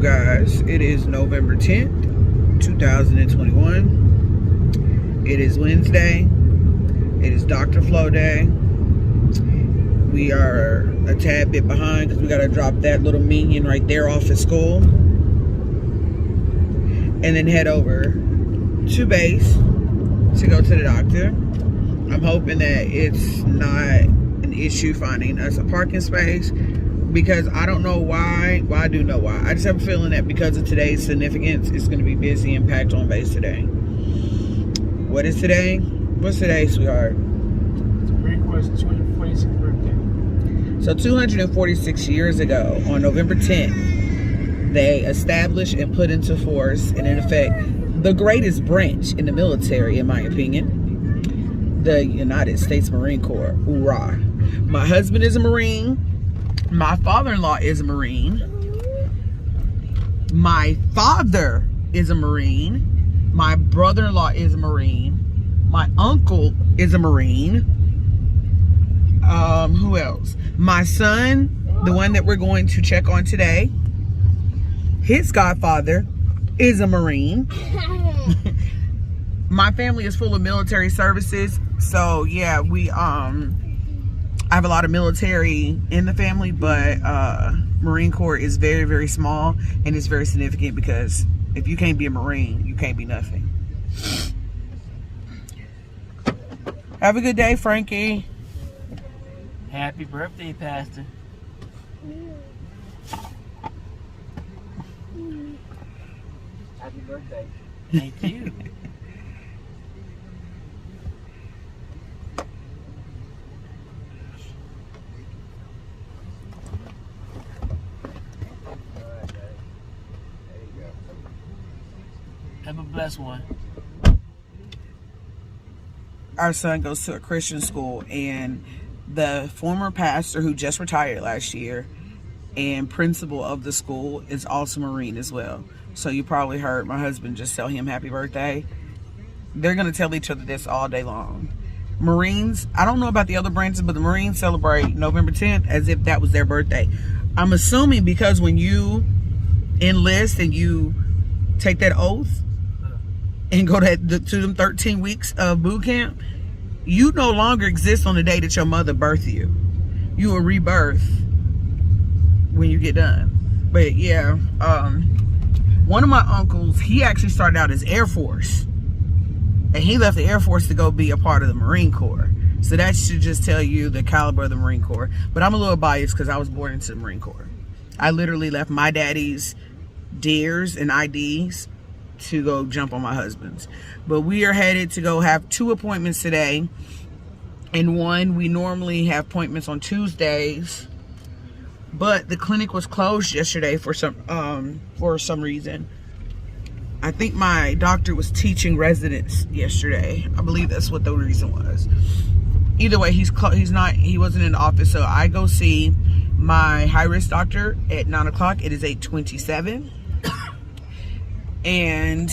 guys, it is November 10th, 2021. It is Wednesday. It is Dr. Flo Day. We are a tad bit behind because we got to drop that little minion right there off at school. And then head over to base to go to the doctor. I'm hoping that it's not an issue finding us a parking space, because I don't know why. Well, I do know why. I just have a feeling that because of today's significance, it's going to be busy and packed on base today. What is today? What's today, sweetheart? It's a great question. 246th birthday. So 246 years ago, on November 10th, they established and put into force and in effect the greatest branch in the military, in my opinion, the United States Marine Corps. Hoorah. My husband is a Marine. My father-in-law is a Marine. My father is a Marine. My brother-in-law is a Marine. My uncle is a Marine. Who else? My son, the one that we're going to check on today, his godfather is a Marine. My family is full of military services. So yeah, I have a lot of military in the family, but Marine Corps is very, very small, and it's very significant because if you can't be a Marine, you can't be nothing. Have a good day, Frankie. Happy birthday, Pastor. Happy birthday. Thank you. Have a blessed one. Our son goes to a Christian school, and the former pastor who just retired last year and principal of the school is also Marine as well. So you probably heard my husband just tell him happy birthday. They're going to tell each other this all day long. Marines, I don't know about the other branches, but the Marines celebrate November 10th as if that was their birthday. I'm assuming because when you enlist and you take that oath and go to them 13 weeks of boot camp, you no longer exist on the day that your mother birthed you. You will rebirth when you get done. But yeah, one of my uncles, he actually started out as Air Force, and he left the Air Force to go be a part of the Marine Corps. So that should just tell you the caliber of the Marine Corps. But I'm a little biased because I was born into the Marine Corps. I literally left my daddy's DARES and IDs to go jump on my husband's. But we are headed to go have 2 appointments today. And one, we normally have appointments on Tuesdays, but the clinic was closed yesterday for some reason. I think my doctor was teaching residents yesterday. I believe that's what the reason was. Either way, he wasn't in the office, so I go see my high-risk doctor at 9 o'clock. It is 8:27. And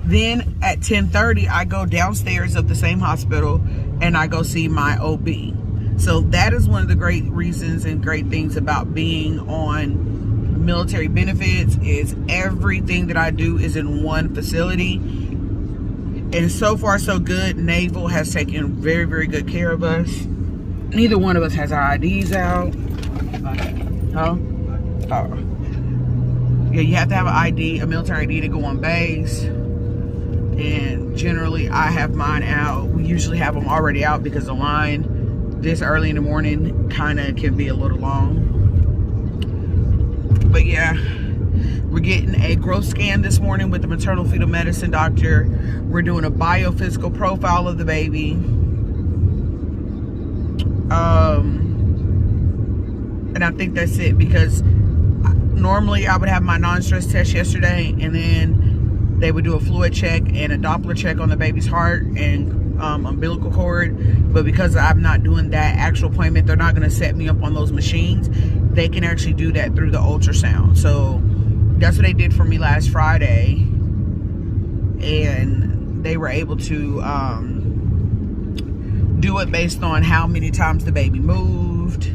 then at 10:30, I go downstairs of the same hospital and I go see my OB. So that is one of the great reasons and great things about being on military benefits, is everything that I do is in one facility. And so far so good. Naval has taken very, very good care of us. Neither one of us has our IDs out. Huh? Oh. Yeah, you have to have an ID, a military ID, to go on base. And generally, I have mine out. We usually have them already out because the line this early in the morning kind of can be a little long. But yeah, we're getting a growth scan this morning with the maternal fetal medicine doctor. We're doing a biophysical profile of the baby. And I think that's it, because normally I would have my non-stress test yesterday, and then they would do a fluid check and a Doppler check on the baby's heart and umbilical cord. But because I'm not doing that actual appointment, they're not going to set me up on those machines. They can actually do that through the ultrasound. So that's what they did for me last Friday, and they were able to do it based on how many times the baby moved,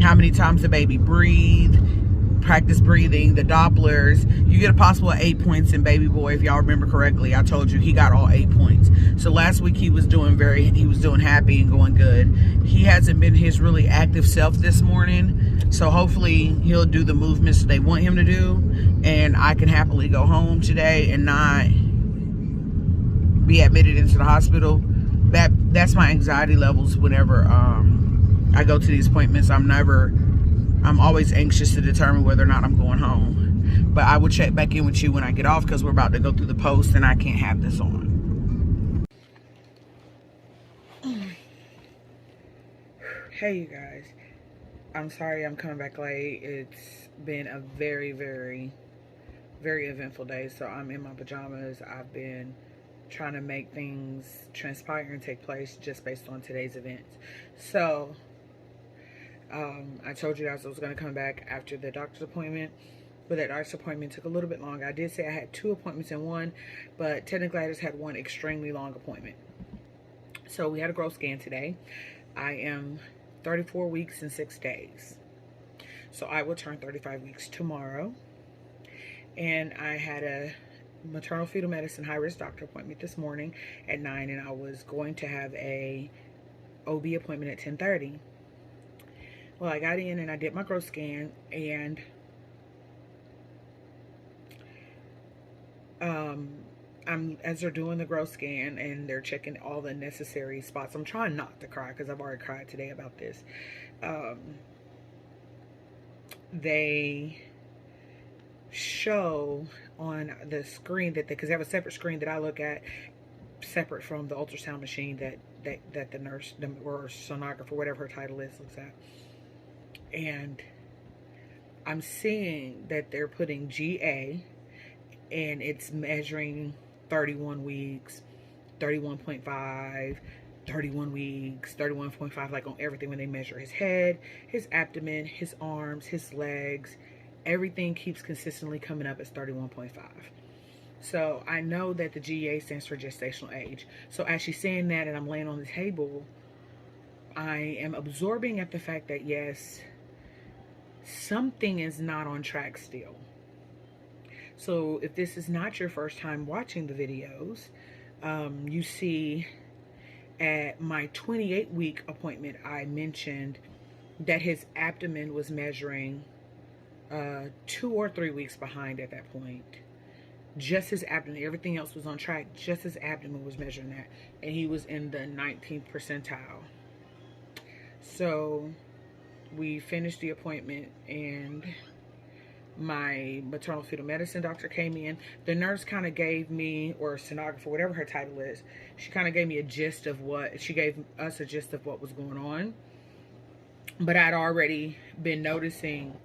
how many times the baby breathed, practice breathing, the Dopplers. You get a possible 8 points in baby boy. If y'all remember correctly, I told you he got all 8 points. So last week he was doing happy and going good. He hasn't been his really active self this morning. So hopefully he'll do the movements they want him to do, and I can happily go home today and not be admitted into the hospital. That's my anxiety levels whenever I go to these appointments. I'm always anxious to determine whether or not I'm going home. But I will check back in with you when I get off, because we're about to go through the post and I can't have this on. Hey you guys, I'm sorry I'm coming back late. It's been a very, very, very eventful day. So I'm in my pajamas. I've been trying to make things transpire and take place just based on today's events. So I told you guys I was going to come back after the doctor's appointment, but that doctor's appointment took a little bit longer. I did say I had 2 appointments in one, but technically I just had one extremely long appointment. So we had a growth scan today. I am 34 weeks and 6 days. So I will turn 35 weeks tomorrow. And I had a maternal fetal medicine high-risk doctor appointment this morning at 9, and I was going to have a OB appointment at 10:30. Well, I got in and I did my growth scan, and as they're doing the growth scan and they're checking all the necessary spots, I'm trying not to cry because I've already cried today about this. They show on the screen that because they have a separate screen that I look at separate from the ultrasound machine that the nurse or sonographer, whatever her title is, looks at. And I'm seeing that they're putting GA, and it's measuring 31 weeks, 31.5, 31 weeks, 31.5, like on everything when they measure his head, his abdomen, his arms, his legs. Everything keeps consistently coming up as 31.5. So I know that the GA stands for gestational age. So as she's saying that and I'm laying on the table, I am absorbing at the fact that yes, something is not on track still. So if this is not your first time watching the videos, you see at my 28-week appointment, I mentioned that his abdomen was measuring 2 or 3 weeks behind at that point. Just his abdomen, everything else was on track. Just his abdomen was measuring that, and he was in the 19th percentile. So we finished the appointment, and my maternal fetal medicine doctor came in. The nurse kind of gave me, or sonographer, whatever her title is, she kind of gave me a gist of what, she gave us a gist of what was going on. But I'd already been noticing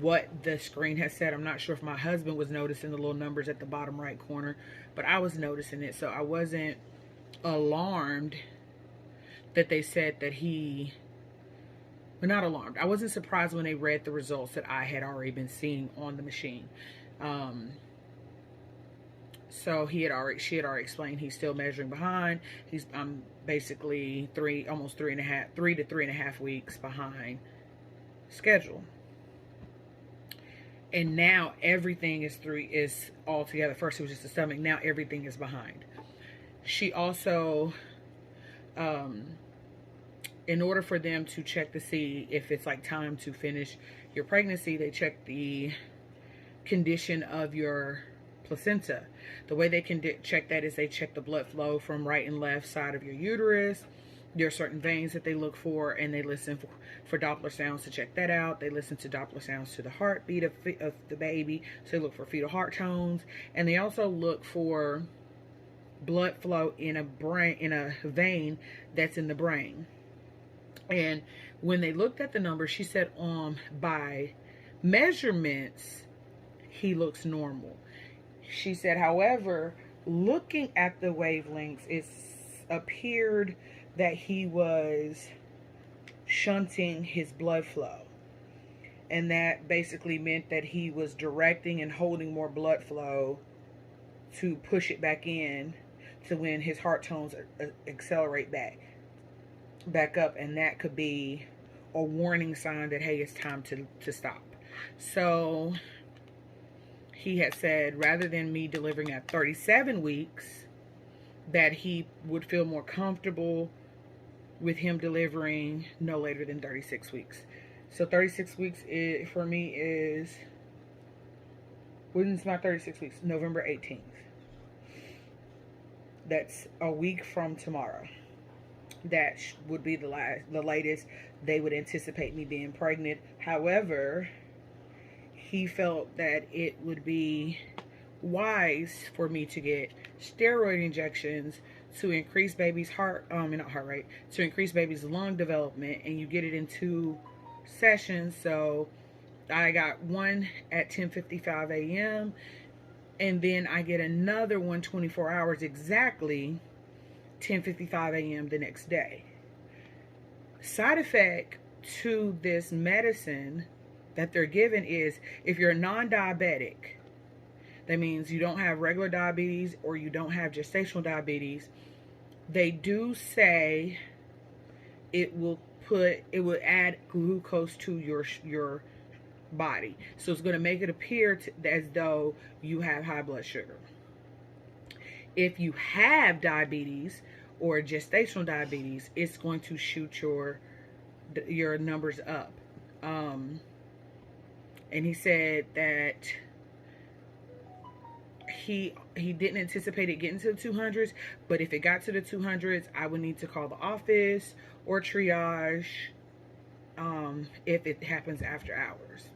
what the screen has said. I'm not sure if my husband was noticing the little numbers at the bottom right corner, but I was noticing it. So I wasn't alarmed that they said that he, but not alarmed. I wasn't surprised when they read the results that I had already been seeing on the machine. So she had already explained he's still measuring behind. He's basically 3 to 3.5 weeks behind schedule. And now everything is all together. First it was just the stomach. Now everything is behind. She also, in order for them to check to see if it's like time to finish your pregnancy, they check the condition of your placenta. The way they can check that is they check the blood flow from right and left side of your uterus. There are certain veins that they look for, and they listen for Doppler sounds to check that out. They listen to Doppler sounds to the heartbeat of the baby, so they look for fetal heart tones, and they also look for blood flow in a vein that's in the brain. And when they looked at the numbers, she said by measurements he looks normal. She said, however, looking at the wavelengths, it appeared that he was shunting his blood flow. And that basically meant that he was directing and holding more blood flow to push it back in to when his heart tones accelerate back up. And that could be a warning sign that, hey, it's time to stop. So he had said rather than me delivering at 37 weeks, that he would feel more comfortable with him delivering no later than 36 weeks. So 36 weeks for me is, when's my 36 weeks? November 18th. That's a week from tomorrow. That would be the latest they would anticipate me being pregnant. However, he felt that it would be wise for me to get steroid injections to increase baby's to increase baby's lung development, and you get it in 2 sessions. So I got one at 10:55 a.m. and then I get another one 24 hours exactly 10:55 a.m. the next day. Side effect to this medicine that they're given is if you're non-diabetic, that means you don't have regular diabetes or you don't have gestational diabetes, they do say it will add glucose to your body. So it's going to make it appear as though you have high blood sugar. If you have diabetes or gestational diabetes, it's going to shoot your numbers up. And he said that he didn't anticipate it getting to the 200s, but if it got to the 200s, I would need to call the office or triage if it happens after hours.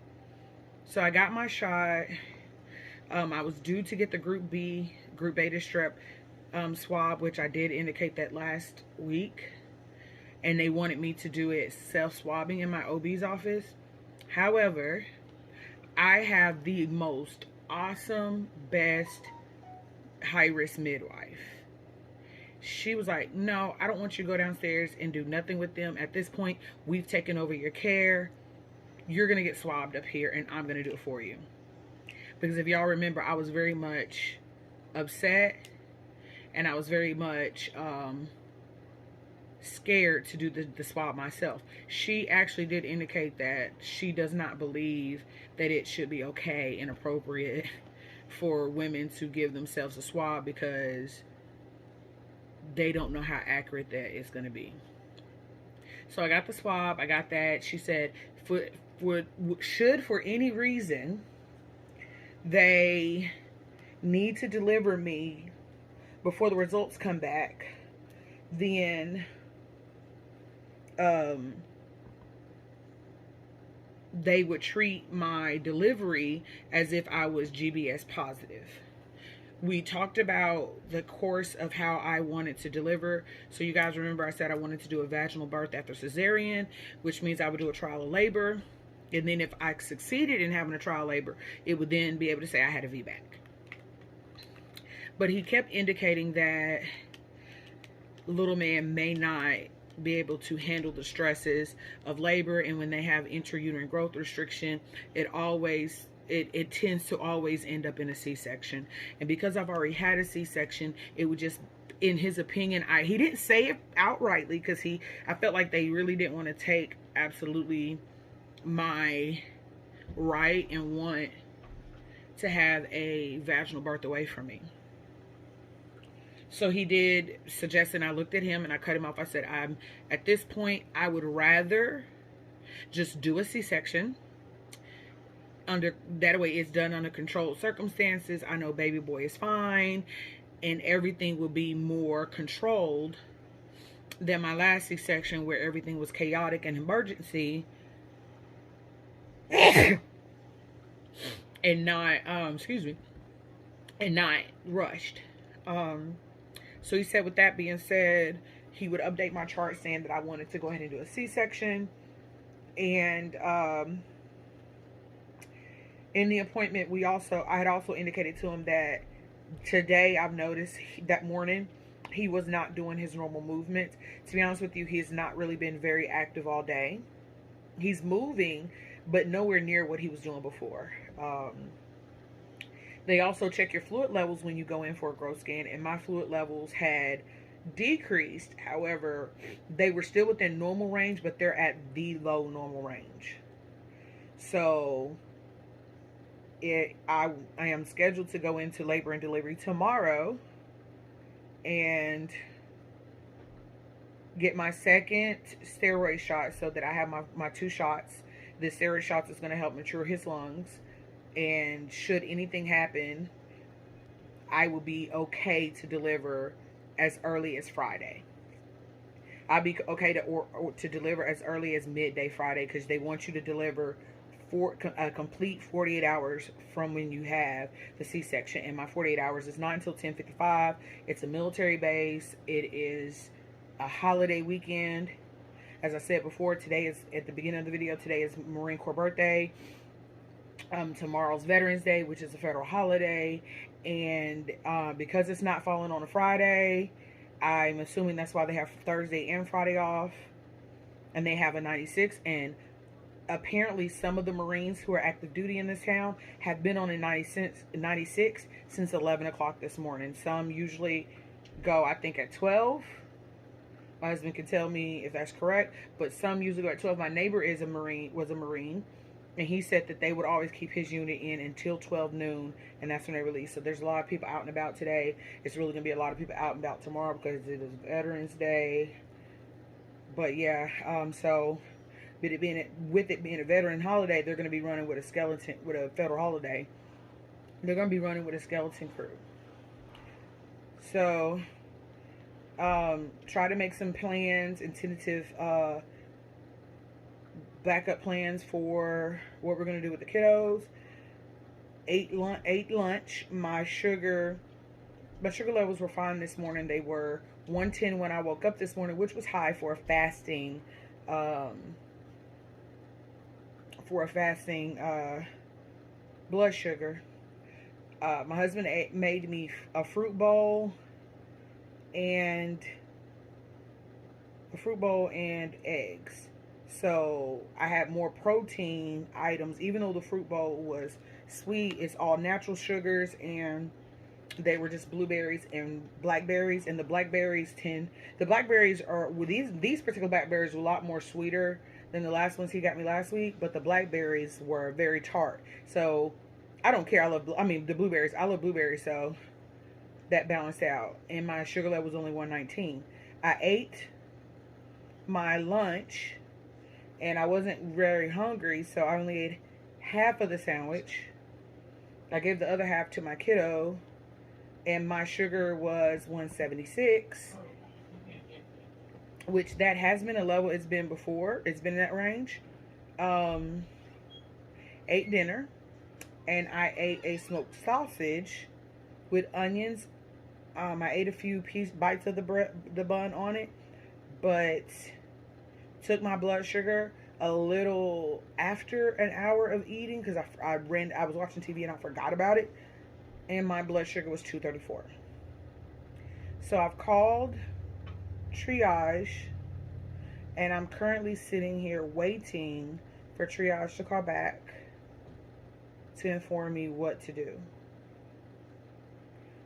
So I got my shot. I was due to get the group beta strep swab, which I did indicate that last week, and they wanted me to do it self-swabbing in my OB's office. However, I have the most awesome, best high-risk midwife. She was like, no, I don't want you to go downstairs and do nothing with them. At this point, we've taken over your care. You're going to get swabbed up here, and I'm going to do it for you. Because if y'all remember, I was very much upset, and I was very much scared to do the swab myself. She actually did indicate that she does not believe that it should be okay and appropriate for women to give themselves a swab because they don't know how accurate that is going to be. So I got the swab. I got that. She said, should for any reason they need to deliver me before the results come back, then they would treat my delivery as if I was GBS positive. We talked about the course of how I wanted to deliver. So you guys remember I said I wanted to do a vaginal birth after cesarean, which means I would do a trial of labor. And then if I succeeded in having a trial labor, it would then be able to say I had a VBAC. But he kept indicating that little man may not be able to handle the stresses of labor, and when they have intrauterine growth restriction, it tends to always end up in a C-section. And because I've already had a C-section, it would just, in his opinion, he didn't say it outrightly because I felt like they really didn't want to take absolutely my right and want to have a vaginal birth away from me. So he did suggest, and I looked at him and I cut him off. I said, at this point, I would rather just do a C-section. That way it's done under controlled circumstances. I know baby boy is fine and everything will be more controlled than my last C-section where everything was chaotic and emergency and not, and not rushed. So he said, with that being said, he would update my chart saying that I wanted to go ahead and do a C-section. And in the appointment, I had also indicated to him that today I've noticed that morning he was not doing his normal movement. To be honest with you, he's not really been very active all day. He's moving, but nowhere near what he was doing before. They also check your fluid levels when you go in for a growth scan, and my fluid levels had decreased. However, they were still within normal range, but they're at the low normal range. So I am scheduled to go into labor and delivery tomorrow and get my second steroid shot, so that I have my 2 shots. The steroid shots is going to help mature his lungs, and should anything happen, I will be okay to deliver as early as Friday. I'll be okay to deliver as early as midday Friday, because they want you to deliver for a complete 48 hours from when you have the C-section. And my 48 hours is not until 10:55. It's a military base. It is a holiday weekend. As I said before, today is, at the beginning of the video, today is Marine Corps birthday. Tomorrow's Veterans Day, which is a federal holiday. And because it's not falling on a Friday, I'm assuming that's why they have Thursday and Friday off. And they have a 96. And apparently some of the Marines who are active duty in this town have been on a 96 since 11 o'clock this morning. Some usually go, I think, at 12. My husband can tell me if that's correct, but some usually go at 12. My neighbor was a Marine, and he said that they would always keep his unit in until 12 noon, and that's when they release. So there's a lot of people out and about today. It's really going to be a lot of people out and about tomorrow because it is Veterans Day. But yeah, so with it being a veteran holiday, they're going to be running with a federal holiday. They're going to be running with a skeleton crew. So try to make some plans and tentative backup plans for what we're going to do with the kiddos. Ate lunch. My sugar levels were fine this morning. They were 110 when I woke up this morning, which was high for a fasting blood sugar. My husband made me a fruit bowl and eggs. So I had more protein items, even though the fruit bowl was sweet. It's all natural sugars, and they were just blueberries and blackberries. And the blackberries are, with these particular blackberries, were a lot more sweeter than the last ones he got me last week. But the blackberries were very tart. So I don't care. The blueberries. I love blueberries. So that balanced out. And my sugar level was only 119. I ate my lunch, and I wasn't very hungry, so I only ate half of the sandwich. I gave the other half to my kiddo, and my sugar was 176, which that has been a level it's been before. It's been in that range. Ate dinner, and I ate a smoked sausage with onions. I ate a few bites of the bun on it, but took my blood sugar a little after an hour of eating, because I was watching TV and I forgot about it, and my blood sugar was 234. So I've called triage, and I'm currently sitting here waiting for triage to call back to inform me what to do.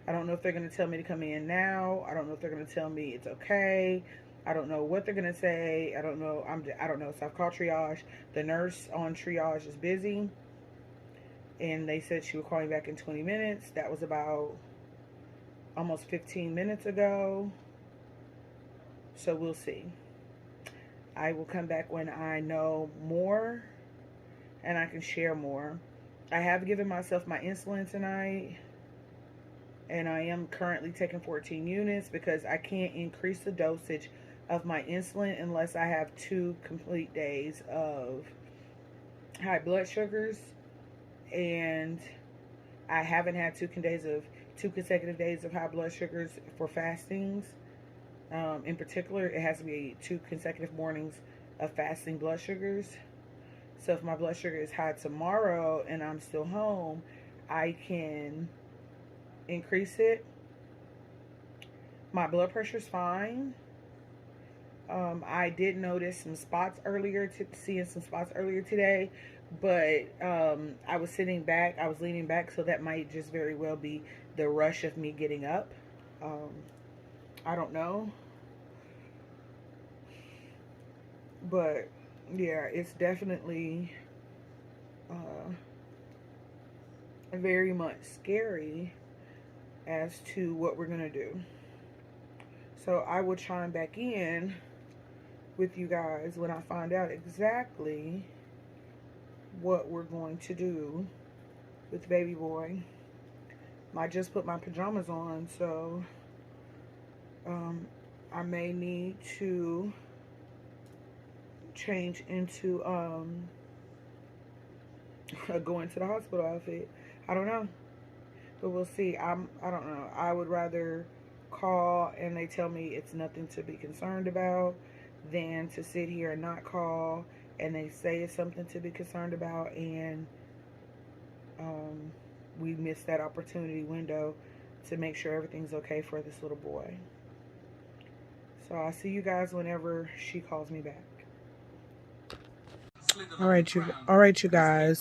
I don't know if they're going to tell me to come in now. I don't know if they're going to tell me it's okay. I don't know what they're going to say. I don't know. I don't know. So I've called triage. The nurse on triage is busy, and they said she would call me back in 20 minutes. That was about almost 15 minutes ago. So we'll see. I will come back when I know more and I can share more. I have given myself my insulin tonight, and I am currently taking 14 units because I can't increase the dosage of my insulin unless I have 2 complete days of high blood sugars, and I haven't had 2 consecutive days of high blood sugars for fastings. In particular, it has to be 2 consecutive mornings of fasting blood sugars. So if my blood sugar is high tomorrow and I'm still home, I can increase it. My blood pressure is fine. I did notice some spots seeing some spots earlier today, but I was leaning back, so that might just very well be the rush of me getting up. I don't know, but yeah, it's definitely very much scary as to what we're gonna do. So I will chime back in with you guys when I find out exactly what we're going to do with baby boy. I just put my pajamas on, so I may need to change into going to the hospital outfit. I don't know, but we'll see. I don't know. I would rather call and they tell me it's nothing to be concerned about than to sit here and not call and they say it's something to be concerned about, and we missed that opportunity window to make sure everything's okay for this little boy. So I'll see you guys whenever she calls me back. All right, you guys.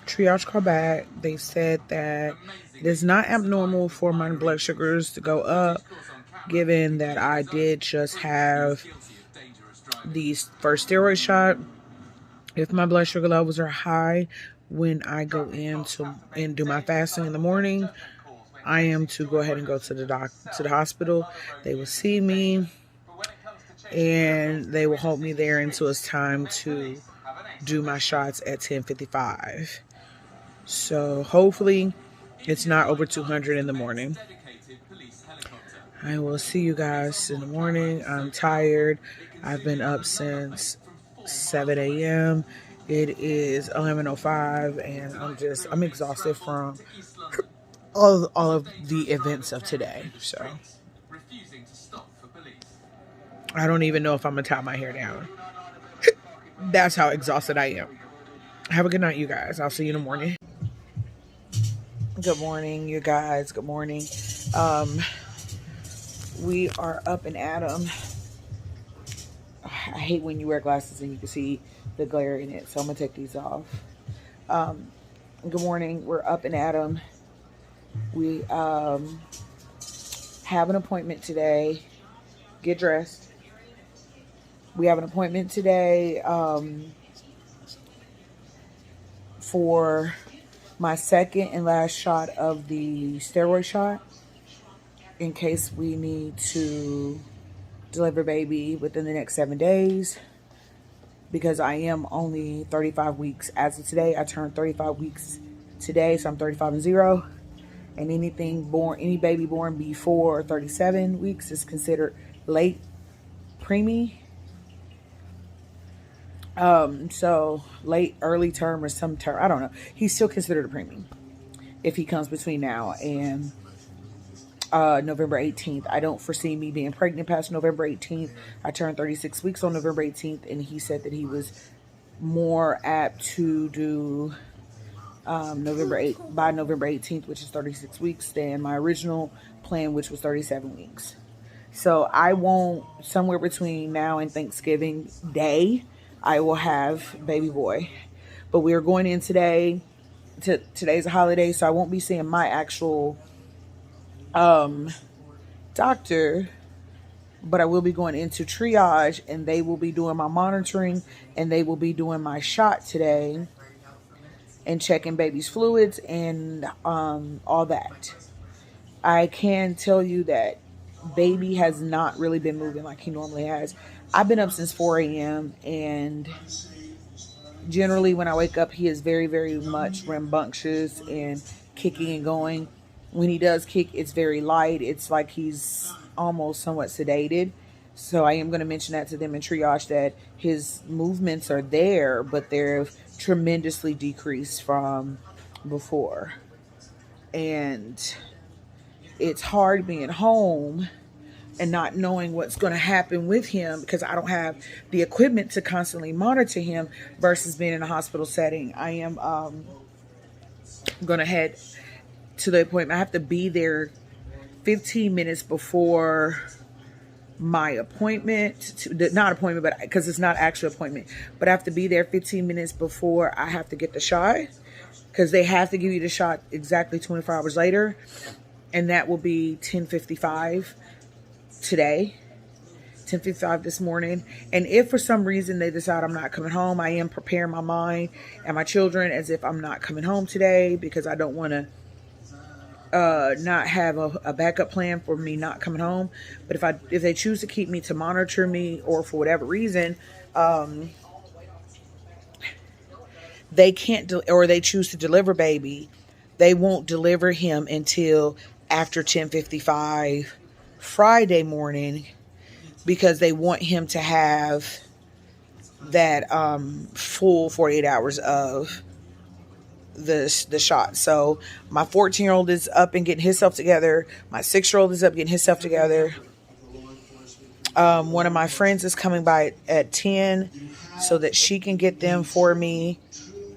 Triage call back. They said that it is not abnormal for my blood sugars to go up, given that I did just have the first steroid shot. If my blood sugar levels are high when I go in and do my fasting in the morning, I am to go ahead and go to the hospital. They will see me and they will hold me there until it's time to do my shots at 10:55. So hopefully it's not over 200 in the morning. I will see you guys in the morning. I'm tired. I've been up since 7 a.m. It is 11:05 and I'm exhausted from all of the events of today. So I don't even know if I'm gonna tie my hair down. That's how exhausted I am. Have a good night, you guys. I'll see you in the morning. Good morning, you guys. Good morning. We are up and at 'em. I hate when you wear glasses and you can see the glare in it, so I'm gonna take these off. Good morning. We're up and at 'em. We have an appointment today. Get dressed. We have an appointment today for my second and last shot of the steroid shot, in case we need to deliver baby within the next 7 days, because I am only 35 weeks as of today. I turned 35 weeks today, so I'm 35 and 0. And any baby born before 37 weeks is considered late preemie. So late, early term, or some term, I don't know. He's still considered a preemie if he comes between now and November 18th. I don't foresee me being pregnant past November 18th. I turned 36 weeks on November 18th, and he said that he was more apt to do by November 18th, which is 36 weeks, than my original plan, which was 37 weeks. So I won't, somewhere between now and Thanksgiving Day, I will have baby boy. But we are going in today. Today's a holiday, so I won't be seeing my actual doctor, but I will be going into triage, and they will be doing my monitoring, and they will be doing my shot today and checking baby's fluids and all that. I can tell you that baby has not really been moving like he normally has. I've been up since 4 a.m. and generally when I wake up, he is very, very much rambunctious and kicking and going. When he does kick, it's very light. It's like he's almost somewhat sedated. So I am going to mention that to them in triage, that his movements are there, but they're tremendously decreased from before. And it's hard being home and not knowing what's going to happen with him, because I don't have the equipment to constantly monitor him versus being in a hospital setting. I am going to head to the appointment. I have to be there 15 minutes before my appointment. Not appointment, but because it's not actual appointment. But I have to be there 15 minutes before I have to get the shot, because they have to give you the shot exactly 24 hours later. And that will be 10:55 today. 10:55 this morning. And if for some reason they decide I'm not coming home, I am preparing my mind and my children as if I'm not coming home today, because I don't want to not have a backup plan for me not coming home. But if they choose to keep me to monitor me, or for whatever reason, they can't or they choose to deliver baby, they won't deliver him until after 10:55 Friday morning, because they want him to have that full 48 hours of the shot. So my 14-year-old is up and getting himself together. My 6-year-old is up getting himself together. One of my friends is coming by at 10 so that she can get them for me.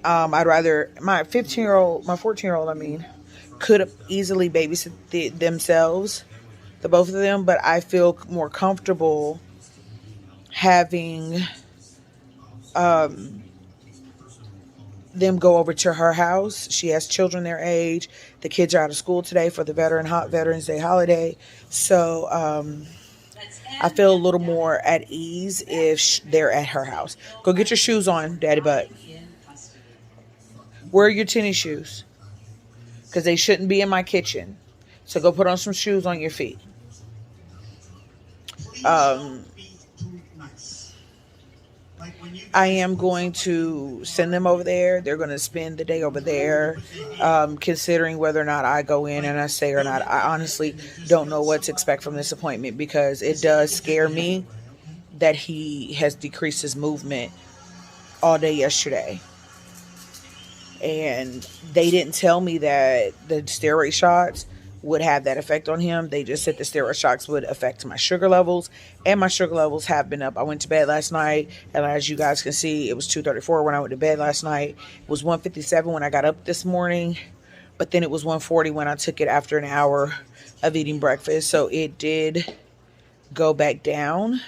I'd rather my 14-year-old, I mean, could easily babysit themselves, the both of them, but I feel more comfortable having them go over to her house. She has children their age. The kids are out of school today for the Veterans Day holiday. So I feel a little more at ease if they're at her house. Go get your shoes on, Daddy Butt. Where are your tennis shoes? Because they shouldn't be in my kitchen. So go put on some shoes on your feet. I am going to send them over there. They're going to spend the day over there, considering whether or not I go in and I stay or not. I honestly don't know what to expect from this appointment, because it does scare me that he has decreased his movement all day yesterday. And they didn't tell me that the steroid shots would have that effect on him. They just said the steroid shots would affect my sugar levels, and my sugar levels have been up. I went to bed last night, and as you guys can see, it was 2:34 when I went to bed last night. It was 1:57 when I got up this morning, but then it was 1:40 when I took it after an hour of eating breakfast. So it did go back down.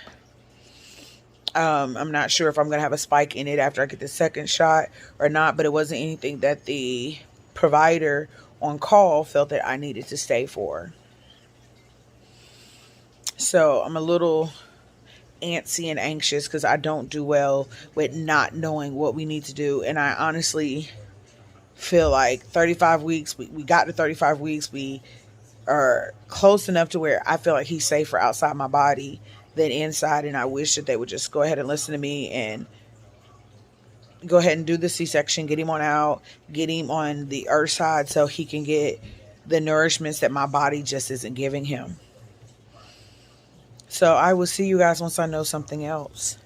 I'm not sure if I'm going to have a spike in it after I get the second shot or not, but it wasn't anything that the provider on call felt that I needed to stay for. So I'm a little antsy and anxious because I don't do well with not knowing what we need to do. And I honestly feel like 35 weeks, we got to 35 weeks. We are close enough to where I feel like he's safer outside my body than inside. And I wish that they would just go ahead and listen to me and go ahead and do the C-section, get him on out, get him on the earth side so he can get the nourishments that my body just isn't giving him. So I will see you guys once I know something else.